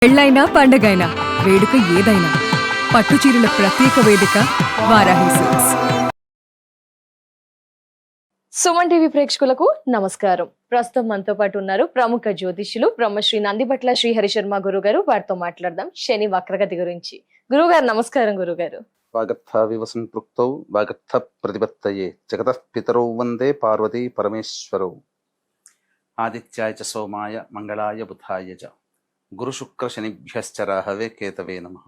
పెళ్ళైనా పండగైనా వేడుక ఏదైనా పట్టుచీరల ప్రత్యేక వేదిక వారాహి సిల్క్స్. సుమన్ టీవీ ప్రేక్షకులకు నమస్కారం. ప్రస్తుతం మనతో పాటు ఉన్నారు ప్రముఖ జ్యోతిష్యులు బ్రహ్మశ్రీ నందిబట్ల శ్రీహరి శర్మ గురుగారు. వారితో మాట్లాడదాం శని వక్రగతి గురించి. గురుగారు నమస్కారం. గురుగారు వాగర్థ వివసంపృక్తౌ వాగర్థ ప్రతిపత్తయే జగతః పితరౌ వందే పార్వతీ పరమేశ్వరౌ. ఆదిత్యాయ చ సోమాయ మంగళాయ బుధాయ చ గురు శుక్ర శనిభ్యశ్చ రాహవే కేతవే నమః.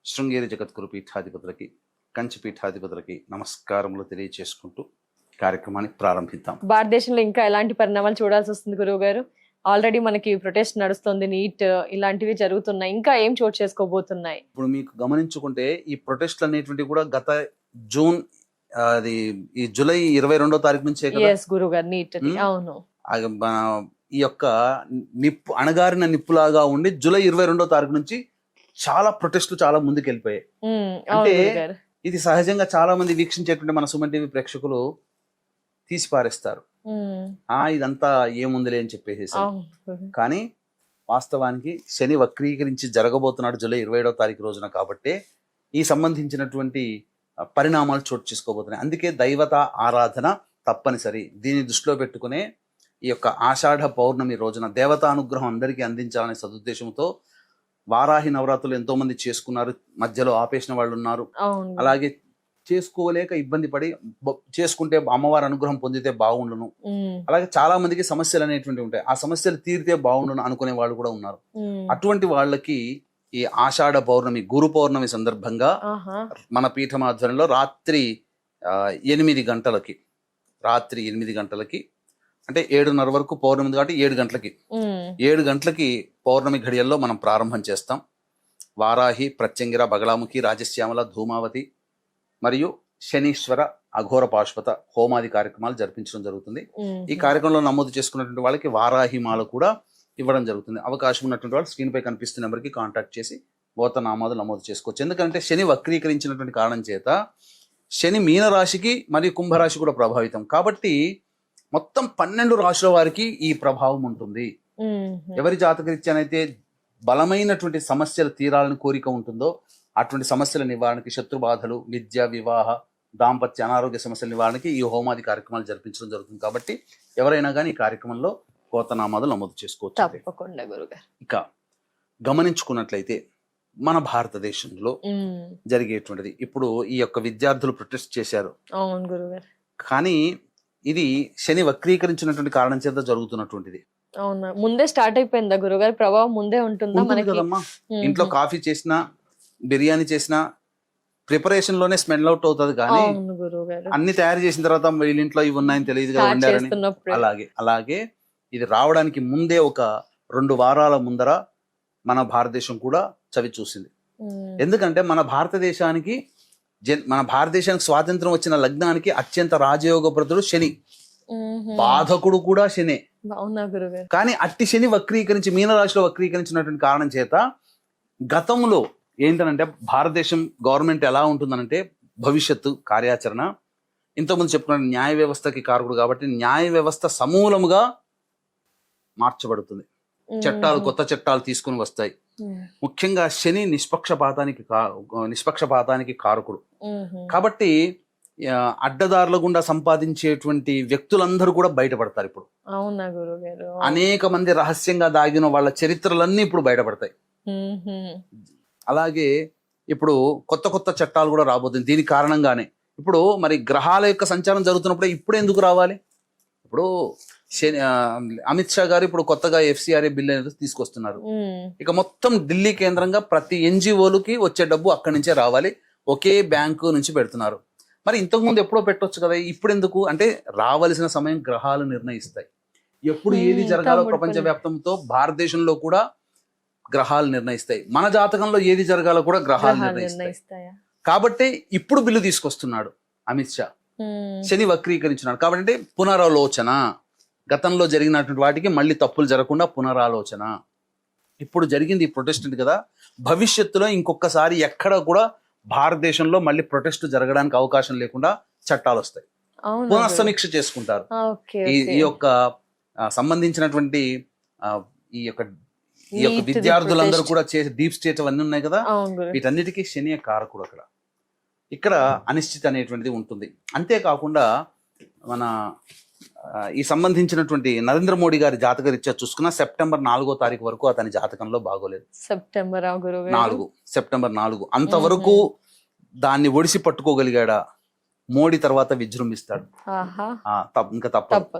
శృంగేరి జగద్గురు పీఠాధిపతులకి కంచి పీఠాధిపతులకి నమస్కారములు తెలియచేసుకుంటూ కార్యక్రమాన్ని ప్రారంభిద్దాం. భారతదేశంలో ఇంకా ఎలాంటి పరిణామాలు చూడాల్సి వస్తుంది గురువు గారు? ఆల్రెడీ మనకి ప్రొటెస్ట్ నడుస్తుంది, నీట్ ఇలాంటివి జరుగుతున్నాయి, ఇంకా ఏం చోటు చేసుకోబోతున్నాయి? ఇప్పుడు మీకు గమనించుకుంటే ఈ ప్రొటెస్ట్లు అనేటువంటివి కూడా గత జూన్ అది ఈ జూలై 22వ తారీఖు నుంచే కదా గురువు గారు నీట్. అవును, ఈ యొక్క నిప్పు అణగారిన నిప్పులాగా ఉండి జూలై 22వ తారీఖు నుంచి చాలా ప్రొటెస్ట్లు చాలా ముందుకు వెళ్ళిపోయాయి. అంటే ఇది సహజంగా చాలా మంది వీక్షించేటువంటి మన సుమన్ టీవీ ప్రేక్షకులు తీసి పారేస్తారు, ఇదంతా ఏముందిలే అని చెప్పేసి. కానీ వాస్తవానికి శని వక్రీకరించి జరగబోతున్నాడు జూలై 27వ తారీఖు రోజున. కాబట్టి ఈ సంబంధించినటువంటి పరిణామాలు చోటు చేసుకోబోతున్నాయి. అందుకే దైవత ఆరాధన తప్పనిసరి. దీన్ని దృష్టిలో పెట్టుకునే ఈ యొక్క ఆషాఢ పౌర్ణమి రోజున దేవతా అనుగ్రహం అందరికీ అందించాలనే సదుద్దేశంతో వారాహి నవరాత్రులు ఎంతో మంది చేసుకున్నారు, మధ్యలో ఆపేసిన వాళ్ళు ఉన్నారు. అలాగే చేసుకోలేక ఇబ్బంది పడి చేసుకుంటే అమ్మవారి అనుగ్రహం పొందితే బాగుండును, అలాగే చాలా మందికి సమస్యలు అనేటువంటివి ఉంటాయి, ఆ సమస్యలు తీరితే బాగుండును అనుకునే వాళ్ళు కూడా ఉన్నారు. అటువంటి వాళ్ళకి ఈ ఆషాఢ పౌర్ణమి గురు పౌర్ణమి సందర్భంగా మన పీఠం ఆధ్వర్యంలో రాత్రి 8 గంటలకి అంటే 7:30 వరకు పౌర్ణమి కాబట్టి 7 గంటలకి పౌర్ణమి ఘడియల్లో మనం ప్రారంభం చేస్తాం. వారాహి, ప్రత్యంగిర, బగళాముఖి, రాజశ్యామల, ధూమావతి మరియు శనీశ్వర అఘోర పాశుపత హోమాది కార్యక్రమాలు జరిపించడం జరుగుతుంది. ఈ కార్యక్రమంలో నమోదు చేసుకున్నటువంటి వాళ్ళకి వారాహి మాల కూడా ఇవ్వడం జరుగుతుంది. అవకాశం ఉన్నటువంటి వాళ్ళు స్క్రీన్ పై కనిపిస్తున్న నెంబర్కి కాంటాక్ట్ చేసి గోత్రనామాలు నమోదు చేసుకోవచ్చు. ఎందుకంటే శని వక్రీకరించినటువంటి కారణం చేత శని మీనరాశికి మరియు కుంభరాశి కూడా ప్రభావితం కాబట్టి మొత్తం 12 రాశుల వారికి ఈ ప్రభావం ఉంటుంది. ఎవరి జాతకరీత్యానైతే బలమైనటువంటి సమస్యలు తీరాలని కోరిక ఉంటుందో అటువంటి సమస్యల నివారణకి, శత్రు బాధలు, విద్య, వివాహ, దాంపత్య, అనారోగ్య సమస్యల నివారణకి ఈ హోమాది కార్యక్రమాలు జరిపించడం జరుగుతుంది. కాబట్టి ఎవరైనా కానీ ఈ కార్యక్రమంలో గోత్రనామాలు నమోదు చేసుకోవచ్చు. ఇక గమనించుకున్నట్లయితే మన భారతదేశంలో జరిగేటువంటిది ఇప్పుడు ఈ యొక్క విద్యార్థులు ప్రొటెస్ట్ చేశారు. కానీ ఇది శని వక్రీకరించినటువంటి కారణం చేత జరుగుతున్నటువంటిది. అవునా, ముందే స్టార్ట్ అయిపోయిందా గురుగారు? ప్రభావం ముందే ఉంటుందా మనకి? కదమ్మా, ఇంట్లో కాఫీ చేసినా బిర్యానీ చేసినా ప్రిపరేషన్ లోనే స్మెల్ అవుట్ అవుతుంది. కానీ అన్ని తయారు చేసిన తర్వాత వీళ్ళ ఇంట్లో ఇవి ఉన్నాయని తెలియదు కదా వండారని. అలాగే ఇది రావడానికి ముందే ఒక 2 వారాల ముందర మన భారతదేశం కూడా చవి చూసింది. ఎందుకంటే మన భారతదేశానికి స్వాతంత్రం వచ్చిన లగ్నానికి అత్యంత రాజయోగప్రదుడు శని, బాధకుడు కూడా శనే. కానీ అట్టి శని వక్రీకరించి మీనరాశిలో వక్రీకరించినటువంటి కారణం చేత గతంలో ఏంటనంటే భారతదేశం గవర్నమెంట్ ఎలా ఉంటుందనంటే భవిష్యత్తు కార్యాచరణ ఇంతకుముందు చెప్పుకున్న న్యాయ వ్యవస్థకి కారకుడు కాబట్టి న్యాయ వ్యవస్థ సమూలముగా మార్చబడుతుంది. కొత్త చట్టాలు తీసుకుని వస్తాయి. ముఖ్యంగా శని నిష్పక్షపాతానికి కారకుడు కాబట్టి అడ్డదారుల గుండా సంపాదించేటువంటి వ్యక్తులందరూ కూడా బయటపడతారు. ఇప్పుడు అనేక మంది రహస్యంగా దాగిన వాళ్ళ చరిత్రలన్నీ ఇప్పుడు బయటపడతాయి. అలాగే ఇప్పుడు కొత్త చట్టాలు కూడా రాబోతుంది. దీని కారణంగానే ఇప్పుడు మరి గ్రహాల యొక్క సంచారం జరుగుతున్నప్పుడు ఇప్పుడు ఎందుకు రావాలి? ఇప్పుడు అమిత్ షా గారు ఇప్పుడు కొత్తగా FCRA బిల్ అనేది తీసుకొస్తున్నారు. ఇక మొత్తం ఢిల్లీ కేంద్రంగా ప్రతి NGOలకి వచ్చే డబ్బు అక్కడి నుంచే రావాలి, ఒకే బ్యాంకు నుంచి పెడుతున్నారు. మరి ఇంతకుముందు ఎప్పుడో పెట్టొచ్చు కదా, ఇప్పుడు ఎందుకు అంటే రావాల్సిన సమయం గ్రహాలు నిర్ణయిస్తాయి. ఎప్పుడు ఏది జరగాలో ప్రపంచవ్యాప్తంతో భారతదేశంలో కూడా గ్రహాలు నిర్ణయిస్తాయి. మన జాతకంలో ఏది జరగాలో కూడా గ్రహాలు నిర్ణయిస్తాయి. కాబట్టి ఇప్పుడు బిల్లు తీసుకొస్తున్నాడు అమిత్ షా, శని వక్రీకరించినాడు. కాబట్టి పునరాలోచన, గతంలో జరిగినటువంటి వాటికి మళ్ళీ తప్పులు జరగకుండా పునరాలోచన. ఇప్పుడు జరిగింది ఈ ప్రొటెస్ట్ కదా, భవిష్యత్తులో ఇంకొకసారి ఎక్కడ కూడా భారతదేశంలో మళ్ళీ ప్రొటెస్ట్ జరగడానికి అవకాశం లేకుండా చట్టాలు వస్తాయి, పునఃసమీక్ష చేసుకుంటారు. ఈ యొక్క సంబంధించినటువంటి ఈ యొక్క ఈ యొక్క Neat ది విద్యార్థులందరూ protest. కూడా చేసే డీప్ స్టేట్ అవన్నీ ఉన్నాయి కదా, అవును గురు. వీటన్నిటికీ శని కారకుడు అక్కడ. ఇక్కడ అనిశ్చితి అనేటువంటిది ఉంటుంది. అంతేకాకుండా మన ఈ సంబంధించినటువంటి నరేంద్ర మోడీ గారి జాతక రీత్యా చూసుకున్న సెప్టెంబర్ 4వ తారీఖు వరకు అతని జాతకంలో బాగోలేదు. సెప్టెంబర్ గురువు గారు. సెప్టెంబర్ 4 అంతవరకు దాన్ని ఒడిసి పట్టుకోగలిగాడా, మోడీ తర్వాత విజృంభిస్తాడు. ఆహా. ఇంకా తప్పదు. తప్ప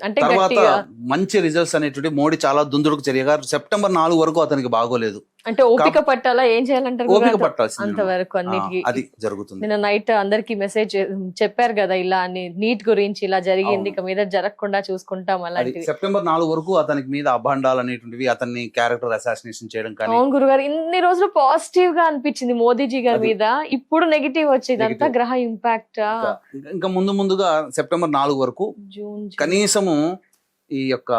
అంటే తర్వాత గట్టిగా మంచి రిజల్ట్స్ అనేటువంటి మోడీ చాలా దుందుడుకు చర్యగా సెప్టెంబర్ 4 వరకు అతనికి బాగోలేదు. అంటే ఓపిక పట్టాలా, ఏం చేయాలంటారు ఓపిక గురుగారు? పట్టాల్సింది అంతవరకు అన్నిటికీ అది జరుగుతుంది. నిన్న నైట్ అందరికి మెసేజ్ చెప్పారు కదా, ఇలా అని నీట్ గురించి ఇలా జరిగింది, ఇక మీద జరగకుండా చూసుకుంటాం అది అలాంటివి. సెప్టెంబర్ 4 వరకు అతనికి మీద అభాండాలు అనేటువంటివి, అతన్ని క్యారెక్టర్ అసాసినేషన్ చేయడం కానీ అవును గురుగారు, ఇన్ని రోజులు పాజిటివ్ గా అనిపించింది మోదీజీ గారి మీద, ఇప్పుడు నెగిటివ్ వచ్చేది అంతా Negative. గ్రహ ఇంపాక్ట్. ఇంకా ముందుగా సెప్టెంబర్ 4 వరకు జూన్ కనీసము ఈ యొక్క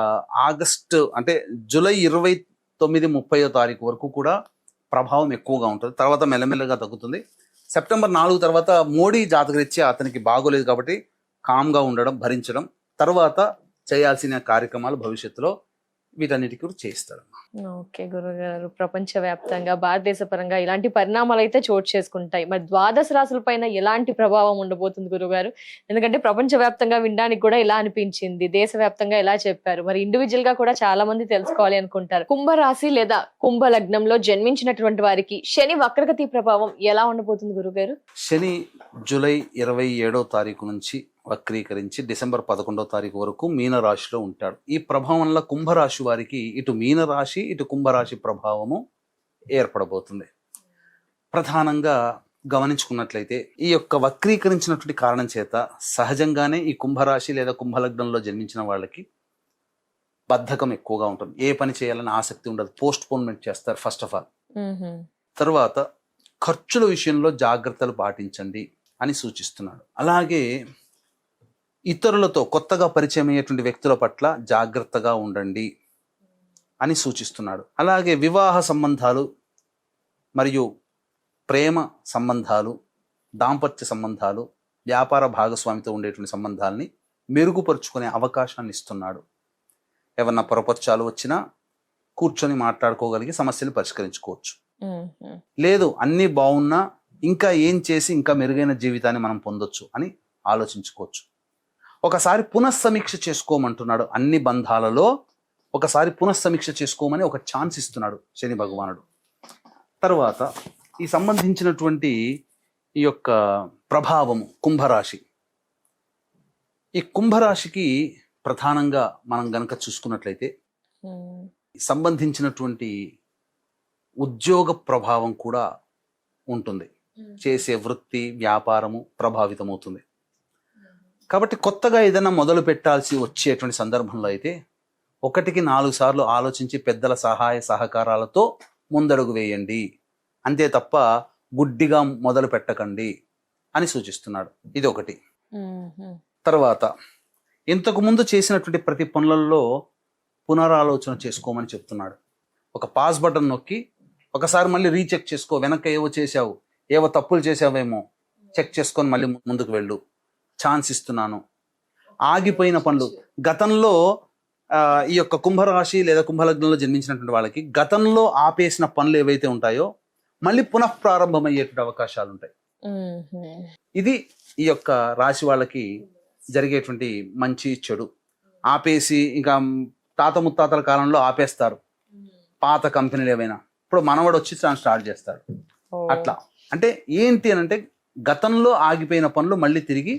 ఆగస్టు అంటే జూలై 29, 30వ తారీఖు వరకు కూడా ప్రభావం ఎక్కువగా ఉంటుంది. తర్వాత మెల్లమెల్లగా తగ్గుతుంది. సెప్టెంబర్ 4 తర్వాత మోడీ జాతకరీత్యా అతనికి బాగోలేదు కాబట్టి కామ్గా ఉండడం, భరించడం, తర్వాత చేయాల్సిన కార్యక్రమాలు భవిష్యత్తులో వీటన్నిటికీ కూడా చేయిస్తాడు. ఓకే గురుగారు, ప్రపంచ వ్యాప్తంగా భారతదేశ పరంగా ఇలాంటి పరిణామాలు అయితే చోటు చేసుకుంటాయి. మరి ద్వాదశ రాశుల పైన ఎలాంటి ప్రభావం ఉండబోతుంది గురుగారు? ఎందుకంటే ప్రపంచ వ్యాప్తంగా వినడానికి కూడా ఇలా అనిపించింది, దేశవ్యాప్తంగా ఎలా చెప్పారు, మరి ఇండివిజువల్ గా కూడా చాలా మంది తెలుసుకోవాలి అనుకుంటారు. కుంభరాశి లేదా కుంభ లగ్నంలో జన్మించినటువంటి వారికి శని వక్రగతి ప్రభావం ఎలా ఉండబోతుంది గురుగారు? శని జూలై 27వ తారీఖు నుంచి వక్రీకరించి డిసెంబర్ 11వ తారీఖు వరకు మీనరాశిలో ఉంటాడు. ఈ ప్రభావం వల్ల కుంభరాశి వారికి ఇటు మీనరాశి ఇటు కుంభరాశి ప్రభావము ఏర్పడబోతుంది. ప్రధానంగా గమనించుకున్నట్లయితే ఈ యొక్క వక్రీకరించినటువంటి కారణం చేత సహజంగానే ఈ కుంభరాశి లేదా కుంభలగ్నంలో జన్మించిన వాళ్ళకి బద్ధకం ఎక్కువగా ఉంటుంది. ఏ పని చేయాలని ఆసక్తి ఉండదు, పోస్ట్ పోన్మెంట్ చేస్తారు ఫస్ట్ ఆఫ్ ఆల్. తర్వాత ఖర్చుల విషయంలో జాగ్రత్తలు పాటించండి అని సూచిస్తున్నాడు. అలాగే ఇతరులతో కొత్తగా పరిచయం అయ్యేటువంటి వ్యక్తుల పట్ల జాగ్రత్తగా ఉండండి అని సూచిస్తున్నాడు. అలాగే వివాహ సంబంధాలు మరియు ప్రేమ సంబంధాలు, దాంపత్య సంబంధాలు, వ్యాపార భాగస్వామితో ఉండేటువంటి సంబంధాలని మెరుగుపరుచుకునే అవకాశాన్ని ఇస్తున్నాడు. ఏమన్నా పొరపర్చాలు వచ్చినా కూర్చొని మాట్లాడుకోగలిగి సమస్యలు పరిష్కరించుకోవచ్చు. లేదు అన్నీ బాగున్నా ఇంకా ఏం చేసి ఇంకా మెరుగైన జీవితాన్ని మనం పొందొచ్చు అని ఆలోచించుకోవచ్చు. ఒకసారి పునఃసమీక్ష చేసుకోమంటున్నాడు. అన్ని బంధాలలో ఒకసారి పునఃసమీక్ష చేసుకోమని ఒక ఛాన్స్ ఇస్తున్నాడు శని భగవానుడు. తర్వాత ఈ సంబంధించినటువంటి ఈ యొక్క ప్రభావము కుంభరాశి, ఈ కుంభరాశికి ప్రధానంగా మనం గనక చూసుకున్నట్లయితే సంబంధించినటువంటి ఉద్యోగ ప్రభావం కూడా ఉంటుంది. చేసే వృత్తి వ్యాపారము ప్రభావితమవుతుంది. కాబట్టి కొత్తగా ఏదైనా మొదలు పెట్టాల్సి వచ్చేటువంటి సందర్భంలో అయితే 1-4 సార్లు ఆలోచించి పెద్దల సహాయ సహకారాలతో ముందడుగు వేయండి, అంతే తప్ప గుడ్డిగా మొదలు పెట్టకండి అని సూచిస్తున్నాడు. ఇది ఒకటి. తర్వాత ఇంతకు ముందు చేసినటువంటి ప్రతి పనులలో పునరాలోచన చేసుకోమని చెప్తున్నాడు. ఒక పాస్ బటన్ నొక్కి ఒకసారి మళ్ళీ రీచెక్ చేసుకో, వెనక ఏవో చేసావు, ఏవో తప్పులు చేసావేమో చెక్ చేసుకొని మళ్ళీ ముందుకు వెళ్ళు, ఛాన్స్ ఇస్తున్నాను. ఆగిపోయిన పనులు గతంలో ఈ యొక్క కుంభరాశి లేదా కుంభలగ్నంలో జన్మించినటువంటి వాళ్ళకి గతంలో ఆపేసిన పనులు ఏవైతే ఉంటాయో మళ్ళీ పునఃప్రారంభమయ్యేటువంటి అవకాశాలు ఉంటాయి. ఇది ఈ యొక్క రాశి వాళ్ళకి జరిగేటువంటి మంచి చెడు. ఆపేసి ఇంకా తాత ముత్తాతల కాలంలో ఆపేస్తారు పాత కంపెనీలు ఏవైనా, ఇప్పుడు మనవడు వచ్చి స్టార్ట్ చేస్తాడు. అట్లా అంటే ఏంటి అని అంటే గతంలో ఆగిపోయిన పనులు మళ్ళీ తిరిగి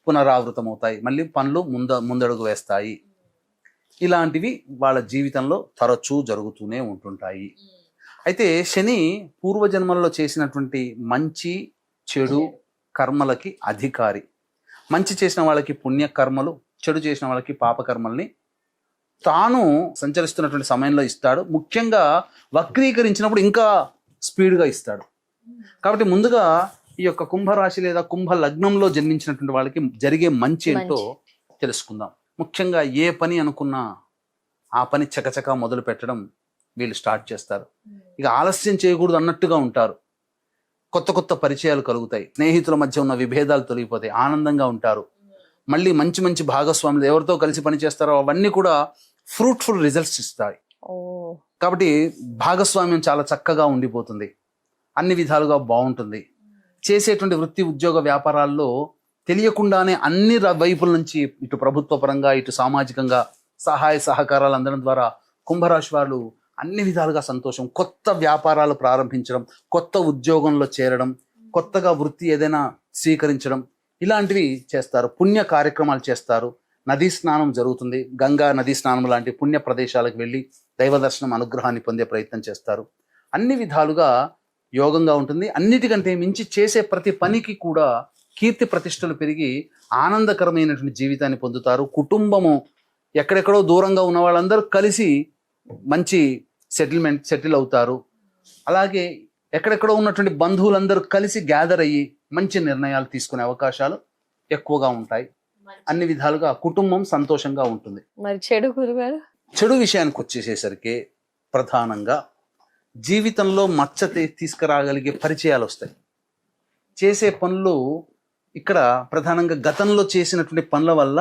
పునరావృతం అవుతాయి, మళ్ళీ పనులు ముందడుగు వేస్తాయి. ఇలాంటివి వాళ్ళ జీవితంలో తరచూ జరుగుతూనే ఉంటుంటాయి. అయితే శని పూర్వజన్మల్లో చేసినటువంటి మంచి చెడు కర్మలకి అధికారి. మంచి చేసిన వాళ్ళకి పుణ్యకర్మలు, చెడు చేసిన వాళ్ళకి పాపకర్మల్ని తాను సంచరిస్తున్నటువంటి సమయంలో ఇస్తాడు. ముఖ్యంగా వక్రీకరించినప్పుడు ఇంకా స్పీడ్గా ఇస్తాడు. కాబట్టి ముందుగా ఈ యొక్క కుంభరాశి లేదా కుంభ లగ్నంలో జన్మించినటువంటి వాళ్ళకి జరిగే మంచి ఏంటో తెలుసుకుందాం. ముఖ్యంగా ఏ పని అనుకున్నా ఆ పని చకచకా మొదలు పెట్టడం వీళ్ళు స్టార్ట్ చేస్తారు. ఇక ఆలస్యం చేయకూడదు అన్నట్టుగా ఉంటారు. కొత్త కొత్త పరిచయాలు కలుగుతాయి, స్నేహితుల మధ్య ఉన్న విభేదాలు తొలగిపోతాయి, ఆనందంగా ఉంటారు. మళ్ళీ మంచి మంచి భాగస్వాములు ఎవరితో కలిసి పనిచేస్తారో అవన్నీ కూడా ఫ్రూట్ఫుల్ రిజల్ట్స్ ఇస్తాయి. కాబట్టి భాగస్వామ్యం చాలా చక్కగా ఉండిపోతుంది, అన్ని విధాలుగా బాగుంటుంది. చేసేటువంటి వృత్తి ఉద్యోగ వ్యాపారాల్లో తెలియకుండానే అన్ని వైపుల నుంచి ఇటు ప్రభుత్వ పరంగా ఇటు సామాజికంగా సహాయ సహకారాలు అందడం ద్వారా కుంభరాశి వాళ్ళు అన్ని విధాలుగా సంతోషం, కొత్త వ్యాపారాలు ప్రారంభించడం, కొత్త ఉద్యోగంలో చేరడం, కొత్తగా వృత్తి ఏదైనా స్వీకరించడం, ఇలాంటివి చేస్తారు. పుణ్య కార్యక్రమాలు చేస్తారు. నదీ స్నానం జరుగుతుంది, గంగా నదీ స్నానం లాంటి పుణ్య ప్రదేశాలకు వెళ్ళి దైవ దర్శనం అనుగ్రహాన్ని పొందే ప్రయత్నం చేస్తారు. అన్ని విధాలుగా యోగంగా ఉంటుంది. అన్నిటికంటే మించి చేసే ప్రతి పనికి కూడా కీర్తి ప్రతిష్టలు పెరిగి ఆనందకరమైనటువంటి జీవితాన్ని పొందుతారు. కుటుంబము ఎక్కడెక్కడో దూరంగా ఉన్న వాళ్ళందరూ కలిసి మంచి సెటిల్ అవుతారు. అలాగే ఎక్కడెక్కడో ఉన్నటువంటి బంధువులందరూ కలిసి గ్యాదర్ అయ్యి మంచి నిర్ణయాలు తీసుకునే అవకాశాలు ఎక్కువగా ఉంటాయి. అన్ని విధాలుగా కుటుంబం సంతోషంగా ఉంటుంది. మరి చెడు గురుగారు? చెడు విషయానికి వచ్చేసేసరికి ప్రధానంగా జీవితంలో మచ్చ తీసుకురాగలిగే పరిచయాలు వస్తాయి. చేసే పనులు ఇక్కడ ప్రధానంగా గతంలో చేసినటువంటి పనుల వల్ల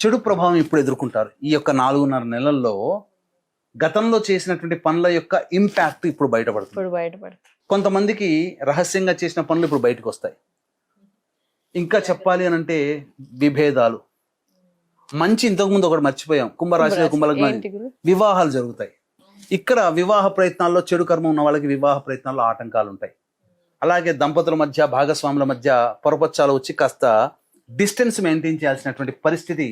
చెడు ప్రభావం ఇప్పుడు ఎదుర్కొంటారు. ఈ యొక్క 4.5 నెలల్లో గతంలో చేసినటువంటి పనుల యొక్క ఇంపాక్ట్ ఇప్పుడు బయటపడుతుంది. కొంతమందికి రహస్యంగా చేసిన పనులు ఇప్పుడు బయటకు వస్తాయి. ఇంకా చెప్పాలి అని అంటే విభేదాలు, మంచి ఇంతకుముందు ఒకటి మర్చిపోయాం, కుంభరాశిలో కుంభలగ్నం వివాహాలు జరుగుతాయి. ఇక్కడ వివాహ ప్రయత్నాల్లో చెడు కర్మ ఉన్న వాళ్ళకి వివాహ ప్రయత్నాల్లో ఆటంకాలు ఉంటాయి. అలాగే దంపతుల మధ్య భాగస్వాముల మధ్య పొరపచ్చాలు వచ్చి కాస్త డిస్టెన్స్ మెయింటైన్ చేయాల్సినటువంటి పరిస్థితి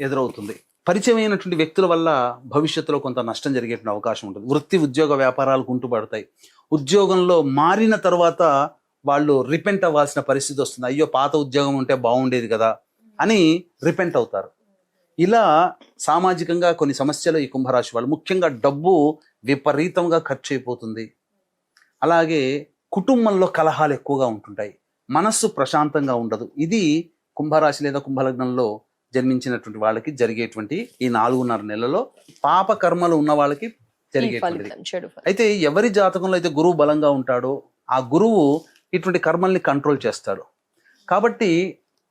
ఎదురవుతుంది. పరిచయం అయినటువంటి వ్యక్తుల వల్ల భవిష్యత్తులో కొంత నష్టం జరిగేటువంటి అవకాశం ఉంటుంది. వృత్తి ఉద్యోగ వ్యాపారాలు కుంటుపడతాయి. ఉద్యోగంలో మారిన తర్వాత వాళ్ళు రిపెంట్ అవ్వాల్సిన పరిస్థితి వస్తుంది. అయ్యో పాత ఉద్యోగం ఉంటే బాగుండేది కదా అని రిపెంట్ అవుతారు. ఇలా సామాజికంగా కొన్ని సమస్యలు ఈ కుంభరాశి వాళ్ళు, ముఖ్యంగా డబ్బు విపరీతంగా ఖర్చు అయిపోతుంది. అలాగే కుటుంబంలో కలహాలు ఎక్కువగా ఉంటుంటాయి. మనస్సు ప్రశాంతంగా ఉండదు. ఇది కుంభరాశి లేదా కుంభలగ్నంలో జన్మించినటువంటి వాళ్ళకి జరిగేటువంటి ఈ 4.5 నెలల్లో పాప కర్మలు ఉన్న వాళ్ళకి జరిగేటువంటిది. అయితే ఎవరి జాతకంలో అయితే గురువు బలంగా ఉంటాడో ఆ గురువు ఇటువంటి కర్మల్ని కంట్రోల్ చేస్తాడు. కాబట్టి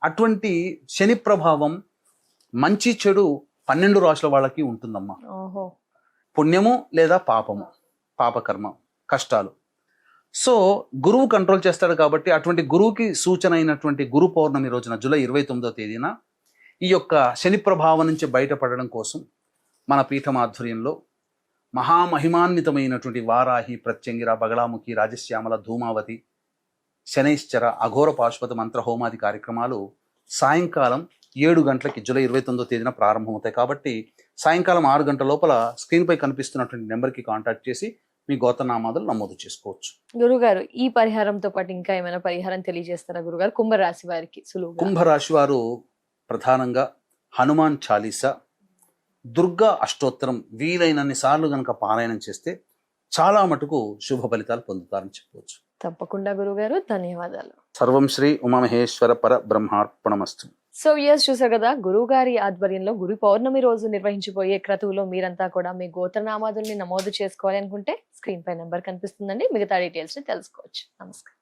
అటువంటి శని ప్రభావం మంచి చెడు 12 రాశుల వాళ్ళకి ఉంటుందమ్మా. పుణ్యము లేదా పాపము, పాపకర్మ, కష్టాలు. సో గురువు కంట్రోల్ చేస్తాడు. కాబట్టి అటువంటి గురువుకి సూచన అయినటువంటి గురు పౌర్ణమి రోజున జూలై 29వ తేదీన ఈ యొక్క శని ప్రభావం నుంచి బయటపడడం కోసం మన పీఠం ఆధ్వర్యంలో మహామహిమాన్వితమైనటువంటి వారాహి, ప్రత్యంగిర, బగళాముఖి, రాజశ్యామల, ధూమావతి, శనైశ్చర, అఘోర పాశుపత మంత్ర హోమాది కార్యక్రమాలు సాయంకాలం 7 గంటలకి జూలై 29వ తేదీన ప్రారంభమవుతాయి. కాబట్టి సాయంకాలం 6 గంటల లోపల స్క్రీన్పై కనిపిస్తున్నటువంటి నెంబర్కి కాంటాక్ట్ చేసి మీ గోత్రనామాదులు నమోదు చేసుకోవచ్చు. గురుగారు, ఈ పరిహారంతో పాటు ఇంకా ఏమైనా పరిహారం తెలియజేస్తారా గురుగారు కుంభరాశి వారికి సులువుగా? కుంభరాశి వారు ప్రధానంగా హనుమాన్ చాలీసా, దుర్గా అష్టోత్తరం వీలైనన్ని సార్లు గనక పారాయణం చేస్తే చాలా మటుకు శుభ ఫలితాలు పొందుతారని చెప్పవచ్చు. తప్పకుండా గురుగారు, ధన్యవాదాలు. సర్వం శ్రీ ఉమామహేశ్వర పర బ్రహ్మార్పణమస్తు. సో ఇయర్స్ చూసారు కదా, గురువు గారి ఆధ్వర్యంలో గురు పౌర్ణమి రోజు నిర్వహించబోయే క్రతువులో మీరంతా కూడా మీ గోత్రనామాదుల్ని నమోదు చేసుకోవాలి అనుకుంటే స్క్రీన్ పై నెంబర్ కనిపిస్తుందండి, మిగతా డీటెయిల్స్ ని తెలుసుకోవచ్చు. నమస్కారం.